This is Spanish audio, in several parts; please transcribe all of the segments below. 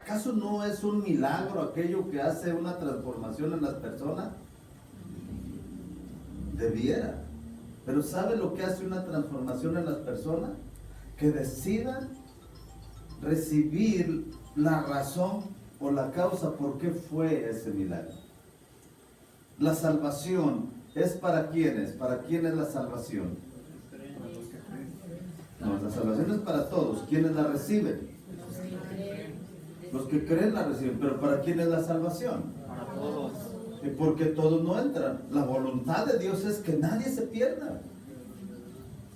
¿Acaso no es un milagro aquello que hace una transformación en las personas? Debiera. Pero ¿sabe lo que hace una transformación en las personas? Que decidan recibir la razón o la causa por qué fue ese milagro. La salvación es para ¿quiénes? ¿Para quién es la salvación? No, la salvación es para todos. ¿Quiénes la reciben? Los que creen la reciben. ¿Pero para quién es la salvación? Para todos. Y porque todos no entran. La voluntad de Dios es que nadie se pierda.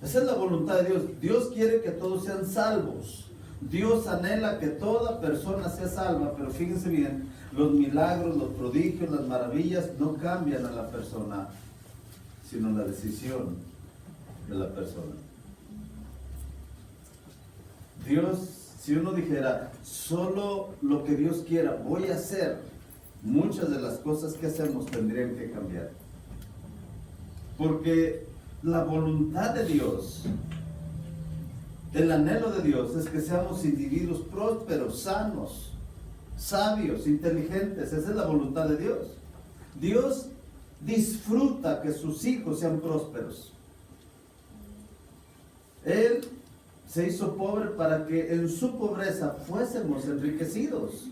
Esa es la voluntad de Dios. Dios quiere que todos sean salvos. Dios anhela que toda persona sea salva, pero fíjense bien, los milagros, los prodigios, las maravillas no cambian a la persona, sino la decisión de la persona. Dios, si uno dijera, solo lo que Dios quiera voy a hacer, muchas de las cosas que hacemos tendrían que cambiar. Porque la voluntad de Dios, el anhelo de Dios es que seamos individuos prósperos, sanos, sabios, inteligentes. Esa es la voluntad de Dios. Dios disfruta que sus hijos sean prósperos. Él se hizo pobre para que en su pobreza fuésemos enriquecidos.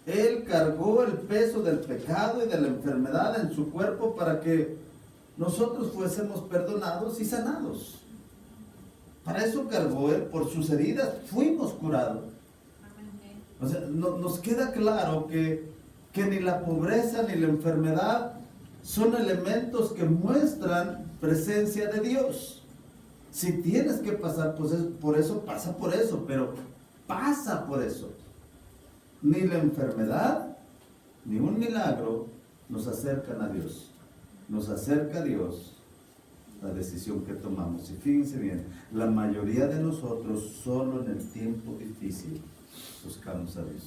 Él cargó el peso del pecado y de la enfermedad en su cuerpo para que nosotros fuésemos perdonados y sanados. Para eso cargó Él, por sus heridas fuimos curados. O sea, nos queda claro que ni la pobreza ni la enfermedad son elementos que muestran presencia de Dios. Si tienes que pasar por eso, pasa por eso, pero pasa por eso. Ni la enfermedad, ni un milagro nos acercan a Dios. Nos acerca a Dios la decisión que tomamos. Y fíjense bien, la mayoría de nosotros solo en el tiempo difícil buscamos a Dios.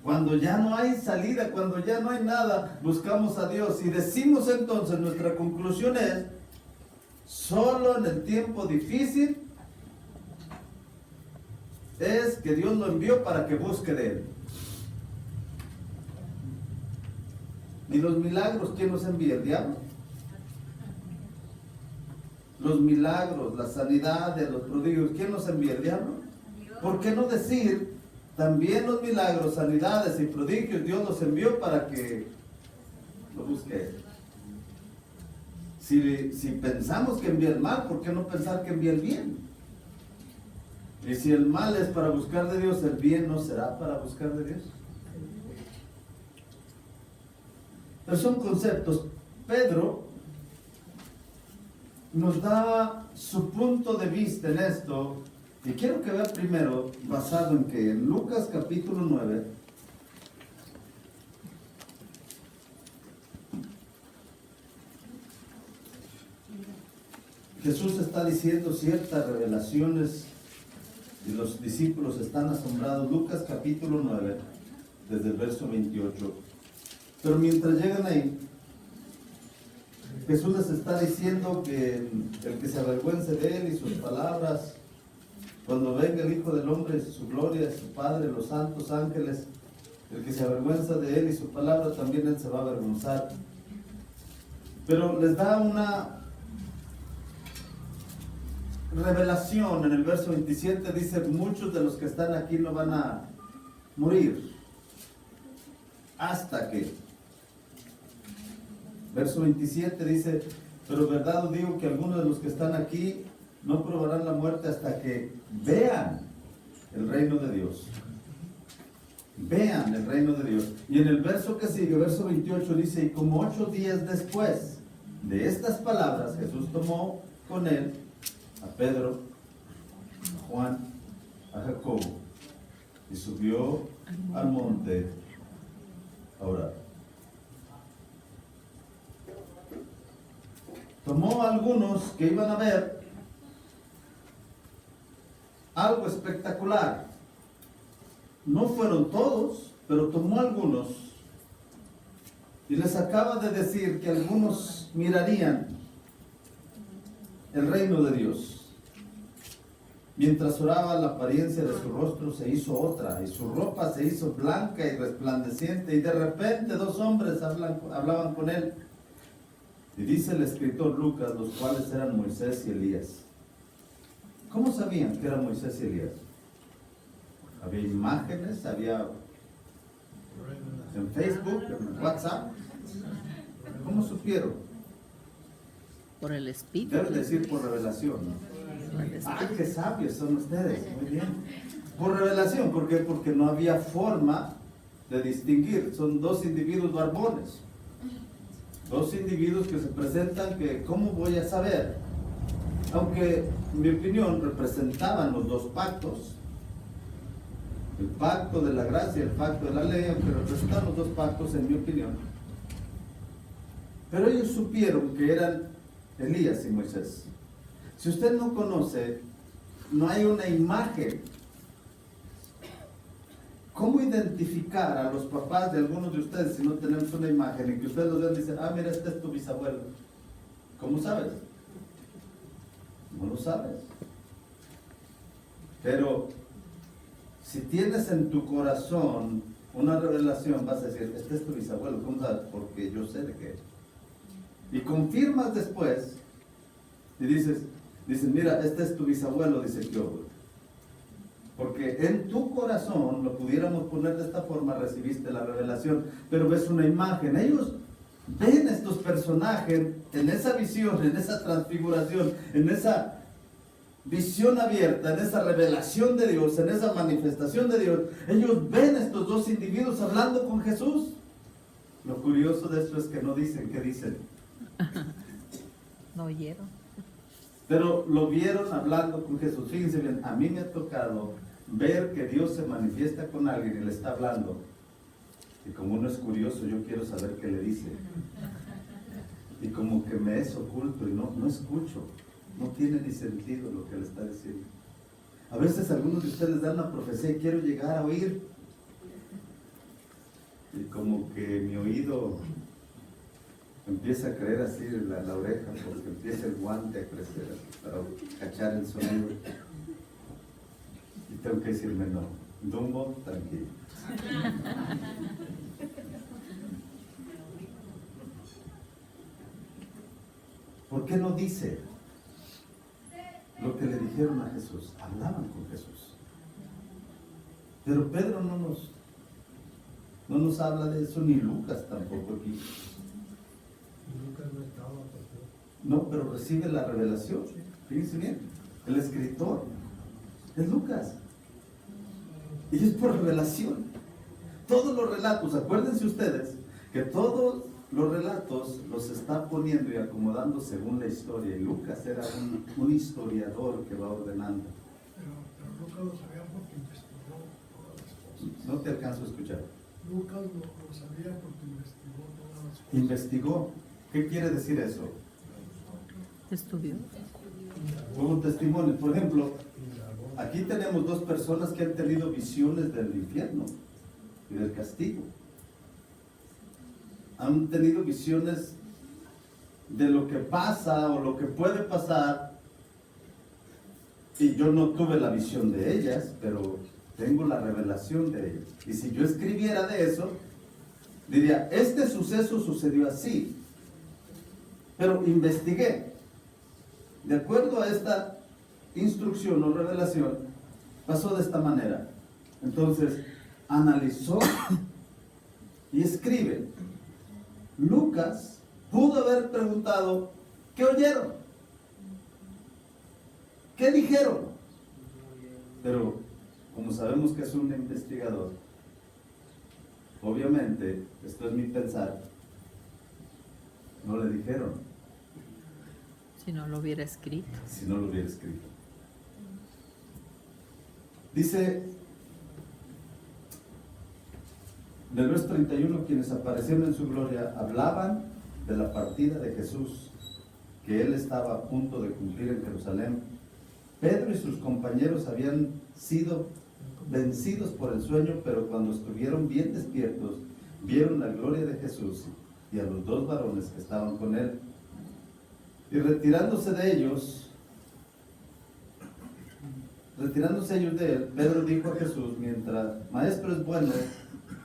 Cuando ya no hay salida, cuando ya no hay nada, buscamos a Dios. Y decimos entonces, nuestra conclusión es, solo en el tiempo difícil es que Dios lo envió para que busque de Él. ¿Y los milagros quién los envía? ¿El diablo? Los milagros, la sanidad de los prodigios, ¿quién los envía? ¿El diablo? ¿Por qué no decir también los milagros, sanidades y prodigios Dios los envió para que lo busque? Si pensamos que envía el mal, ¿por qué no pensar que envía el bien? Y si el mal es para buscar de Dios, ¿el bien no será para buscar de Dios? Pero son conceptos. Pedro nos da su punto de vista en esto, y quiero que vea primero, basado en que en Lucas capítulo 9, Jesús está diciendo ciertas revelaciones y los discípulos están asombrados. Lucas capítulo 9, desde el verso 28. Pero mientras llegan ahí, Jesús les está diciendo que el que se avergüence de Él y sus palabras, cuando venga el Hijo del Hombre, su gloria, su Padre, los santos ángeles, el que se avergüenza de Él y su palabra, también Él se va a avergonzar. Pero les da una revelación en el verso 27, dice, muchos de los que están aquí no van a morir hasta que. Verso 27 dice, pero verdad os digo que algunos de los que están aquí no probarán la muerte hasta que vean el reino de Dios. Vean el reino de Dios. Y en el verso que sigue, verso 28 dice, y como 8 días después de estas palabras, Jesús tomó con él a Pedro, a Juan, a Jacobo, y subió al monte a orar. Tomó a algunos que iban a ver algo espectacular. No fueron todos, pero tomó a algunos y les acaba de decir que algunos mirarían el reino de Dios. Mientras oraba, la apariencia de su rostro se hizo otra, y su ropa se hizo blanca y resplandeciente, y de repente dos hombres hablaban con él. Y dice el escritor Lucas, los cuales eran Moisés y Elías. ¿Cómo sabían que eran Moisés y Elías? Había imágenes, había en Facebook, en WhatsApp. ¿Cómo supieron? Por el Espíritu. Deben decir por revelación, ¿no? Ah, qué sabios son ustedes, muy bien. Por revelación, ¿por qué? Porque no había forma de distinguir. Son dos individuos barbones. Dos individuos que se presentan que, ¿cómo voy a saber? Aunque, en mi opinión, representaban los dos pactos. El pacto de la gracia y el pacto de la ley, aunque representaban los dos pactos, en mi opinión. Pero ellos supieron que eran Elías y Moisés. Si usted no conoce, no hay una imagen. ¿Cómo identificar a los papás de algunos de ustedes si no tenemos una imagen y que ustedes los vean y dicen, ah, mira, este es tu bisabuelo? ¿Cómo sabes? No lo sabes. Pero si tienes en tu corazón una revelación, vas a decir, este es tu bisabuelo. ¿Cómo sabes? Porque yo sé de qué. Y confirmas después y dices, mira, este es tu bisabuelo, dice yo. Porque en tu corazón, lo pudiéramos poner de esta forma, recibiste la revelación, pero ves una imagen. Ellos ven estos personajes en esa visión, en esa transfiguración, en esa visión abierta, en esa revelación de Dios, en esa manifestación de Dios. Ellos ven estos dos individuos hablando con Jesús. Lo curioso de esto es que no dicen qué dicen. No oyeron. Pero lo vieron hablando con Jesús. Fíjense bien, a mí me ha tocado ver que Dios se manifiesta con alguien y le está hablando. Y como uno es curioso, yo quiero saber qué le dice. Y como que me es oculto y no escucho. No tiene ni sentido lo que le está diciendo. A veces algunos de ustedes dan una profecía y quiero llegar a oír. Y como que mi oído empieza a creer así la oreja, porque empieza el guante a crecer para cachar el sonido. Y tengo que decirme no, Dumbo, tranquilo. ¿Por qué no dice lo que le dijeron a Jesús? Hablaban con Jesús. Pero Pedro no nos habla de eso, ni Lucas tampoco aquí. No, pero recibe la revelación. Fíjense bien, el escritor es Lucas. Y es por revelación. Todos los relatos, acuérdense ustedes que todos los relatos los está poniendo y acomodando según la historia. Y Lucas era un historiador que va ordenando. Pero Lucas lo sabía porque investigó todas las cosas. No te alcanzo a escuchar. Lucas lo sabía porque investigó todas las cosas. Investigó. ¿Qué quiere decir eso? Estudió. Hubo testimonios. Por ejemplo, aquí tenemos dos personas que han tenido visiones del infierno y del castigo. Han tenido visiones de lo que pasa o lo que puede pasar. Y yo no tuve la visión de ellas, pero tengo la revelación de ellas. Y si yo escribiera de eso, diría, este suceso sucedió así. Pero investigué. De acuerdo a esta instrucción o revelación, pasó de esta manera. Entonces, analizó y escribe. Lucas pudo haber preguntado, ¿qué oyeron? ¿Qué dijeron? Pero, como sabemos que es un investigador, obviamente, esto es mi pensar, no le dijeron. Si no lo hubiera escrito. Si no lo hubiera escrito. Dice, del verso 31, quienes aparecieron en su gloria hablaban de la partida de Jesús, que él estaba a punto de cumplir en Jerusalén. Pedro y sus compañeros habían sido vencidos por el sueño, pero cuando estuvieron bien despiertos, vieron la gloria de Jesús y a los dos varones que estaban con él. Y retirándose de ellos, retirándose ellos de él, Pedro dijo a Jesús, mientras, Maestro, es bueno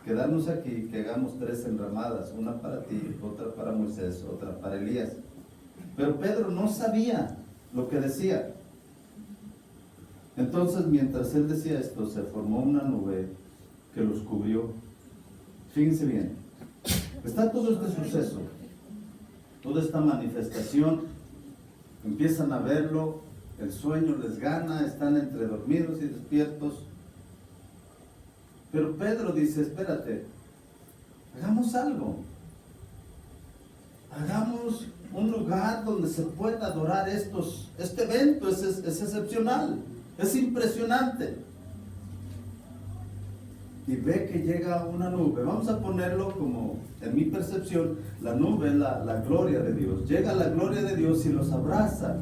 quedarnos aquí, que hagamos 3 enramadas, una para ti, otra para Moisés, otra para Elías. Pero Pedro no sabía lo que decía. Entonces, mientras él decía esto, se formó una nube que los cubrió. Fíjense bien, está todo este suceso, toda esta manifestación, empiezan a verlo, el sueño les gana, están entre dormidos y despiertos. Pero Pedro dice, espérate, hagamos algo. Hagamos un lugar donde se pueda adorar este evento, es excepcional, es impresionante. Y ve que llega una nube, vamos a ponerlo como, en mi percepción, la nube es la gloria de Dios. Llega la gloria de Dios y los abraza.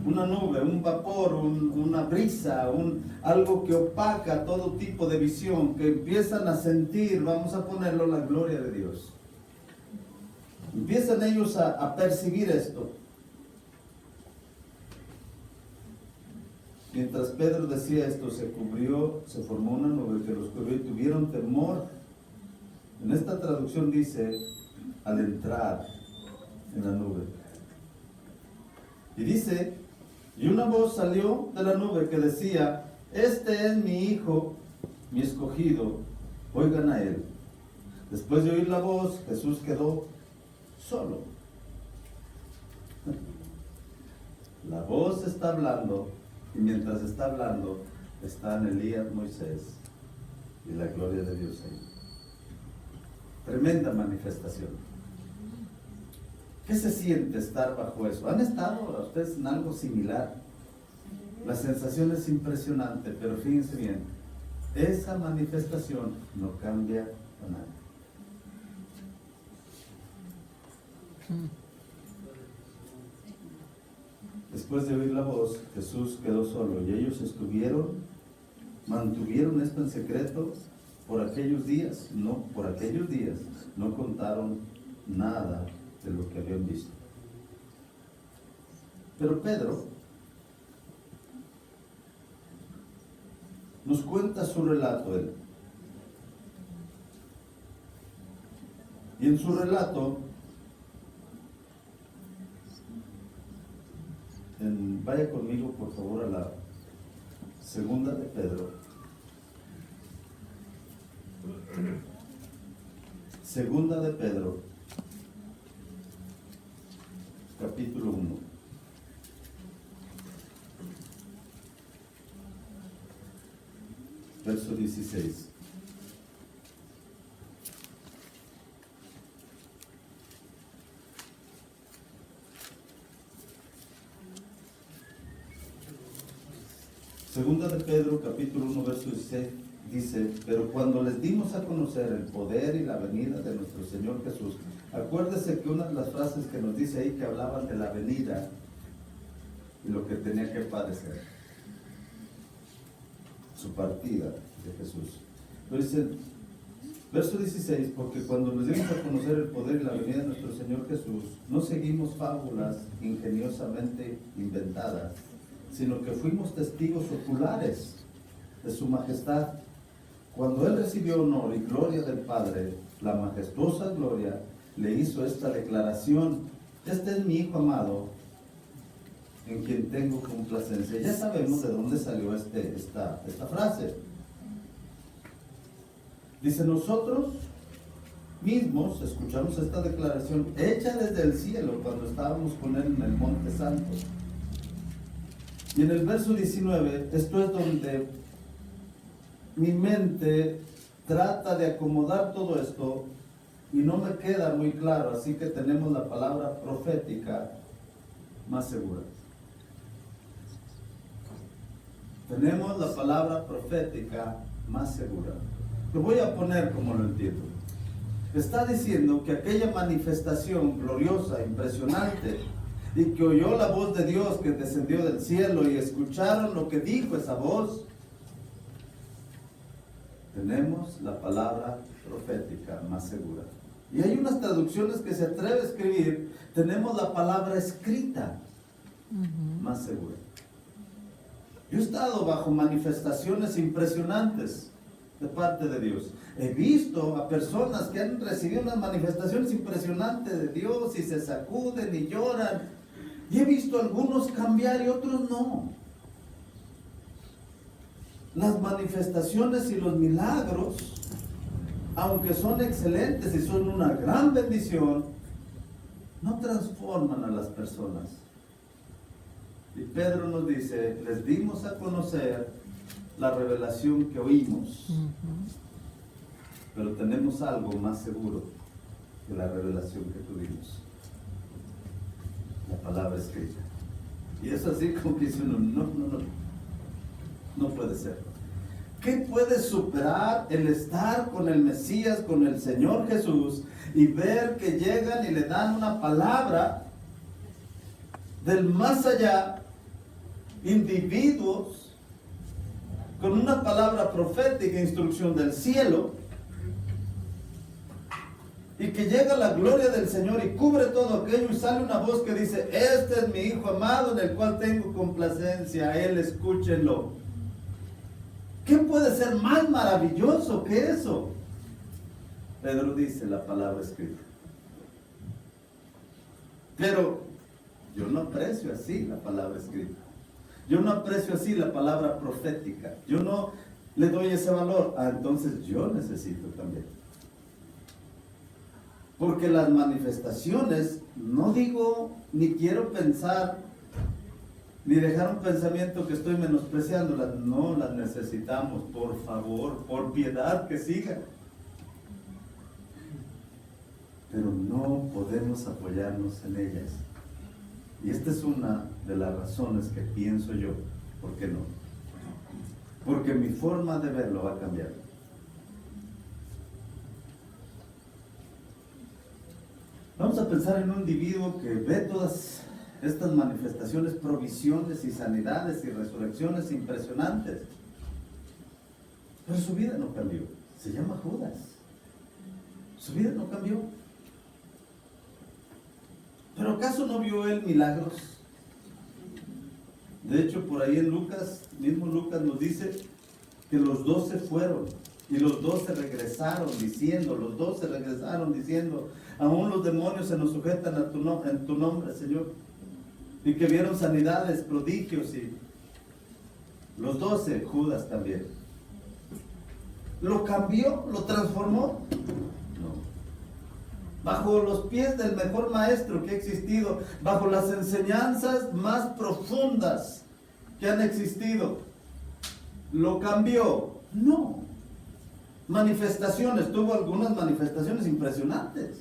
Una nube, un vapor, una brisa, algo que opaca todo tipo de visión, que empiezan a sentir, vamos a ponerlo, la gloria de Dios. Empiezan ellos a percibir esto. Mientras Pedro decía esto, se formó una nube que los cubrió y tuvieron temor. En esta traducción dice, al entrar en la nube. Y dice, y una voz salió de la nube que decía, este es mi hijo, mi escogido, oigan a él. Después de oír la voz, Jesús quedó solo. La voz está hablando, y mientras está hablando, están Elías, Moisés y la gloria de Dios ahí. Tremenda manifestación. ¿Qué se siente estar bajo eso? ¿Han estado ustedes en algo similar? La sensación es impresionante, pero fíjense bien, esa manifestación no cambia a nadie. Después de oír la voz, Jesús quedó solo y ellos mantuvieron esto en secreto por aquellos días, no contaron nada de lo que habían visto. Pero Pedro nos cuenta su relato él. Y en su relato, vaya conmigo por favor a la segunda de Pedro. Segunda de Pedro, capítulo 1. Verso 16. Segunda de Pedro, capítulo 1, verso 16, dice, pero cuando les dimos a conocer el poder y la venida de nuestro Señor Jesús, acuérdese que una de las frases que nos dice ahí que hablaban de la venida y lo que tenía que padecer, su partida de Jesús. Pero dice, verso 16, porque cuando les dimos a conocer el poder y la venida de nuestro Señor Jesús, no seguimos fábulas ingeniosamente inventadas, sino que fuimos testigos oculares de su majestad. Cuando él recibió honor y gloria del Padre, la majestuosa gloria le hizo esta declaración: este es mi Hijo amado, en quien tengo complacencia. Ya sabemos de dónde salió esta frase. Dice, nosotros mismos escuchamos esta declaración hecha desde el cielo cuando estábamos con él en el Monte Santo. Y en el verso 19, esto es donde mi mente trata de acomodar todo esto y no me queda muy claro, así que tenemos la palabra profética más segura. Tenemos la palabra profética más segura. Lo voy a poner como lo entiendo. Está diciendo que aquella manifestación gloriosa, impresionante, y que oyó la voz de Dios que descendió del cielo y escucharon lo que dijo esa voz, tenemos la palabra profética más segura. Y hay unas traducciones que se atreve a escribir, tenemos la palabra escrita más segura. Yo he estado bajo manifestaciones impresionantes de parte de Dios. He visto a personas que han recibido unas manifestaciones impresionantes de Dios y se sacuden y lloran. Y he visto a algunos cambiar y otros no. Las manifestaciones y los milagros, aunque son excelentes y son una gran bendición, no transforman a las personas. Y Pedro nos dice, les dimos a conocer la revelación que oímos, pero tenemos algo más seguro que la revelación que tuvimos, la palabra escrita. Y es así como que dice uno, no puede ser. ¿Qué puede superar el estar con el Mesías, con el Señor Jesús, y ver que llegan y le dan una palabra del más allá, individuos, con una palabra profética, instrucción del cielo, y que llega la gloria del Señor y cubre todo aquello y sale una voz que dice, este es mi Hijo amado en el cual tengo complacencia, a Él escúchenlo? ¿Qué puede ser más maravilloso que eso? Pedro dice la palabra escrita. Pero yo no aprecio así la palabra escrita. Yo no aprecio así la palabra profética. Yo no le doy ese valor. Entonces yo necesito también. Porque las manifestaciones, no digo ni quiero pensar ni dejar un pensamiento que estoy menospreciándolas. No las necesitamos, por favor, por piedad que sigan. Pero no podemos apoyarnos en ellas. Y esta es una de las razones que pienso yo, ¿por qué no? Porque mi forma de verlo va a cambiar. Vamos a pensar en un individuo que ve todas estas manifestaciones, provisiones y sanidades y resurrecciones impresionantes. Pero su vida no cambió. Se llama Judas. Su vida no cambió. ¿Pero acaso no vio él milagros? De hecho, por ahí en Lucas, mismo Lucas nos dice que los 12 fueron y los 12 regresaron diciendo, aún los demonios se nos sujetan en tu nombre, Señor. Y que vieron sanidades, prodigios, y los 12, Judas también. ¿Lo cambió? ¿Lo transformó? No. Bajo los pies del mejor maestro que ha existido, bajo las enseñanzas más profundas que han existido, ¿lo cambió? No. Manifestaciones, tuvo algunas manifestaciones impresionantes.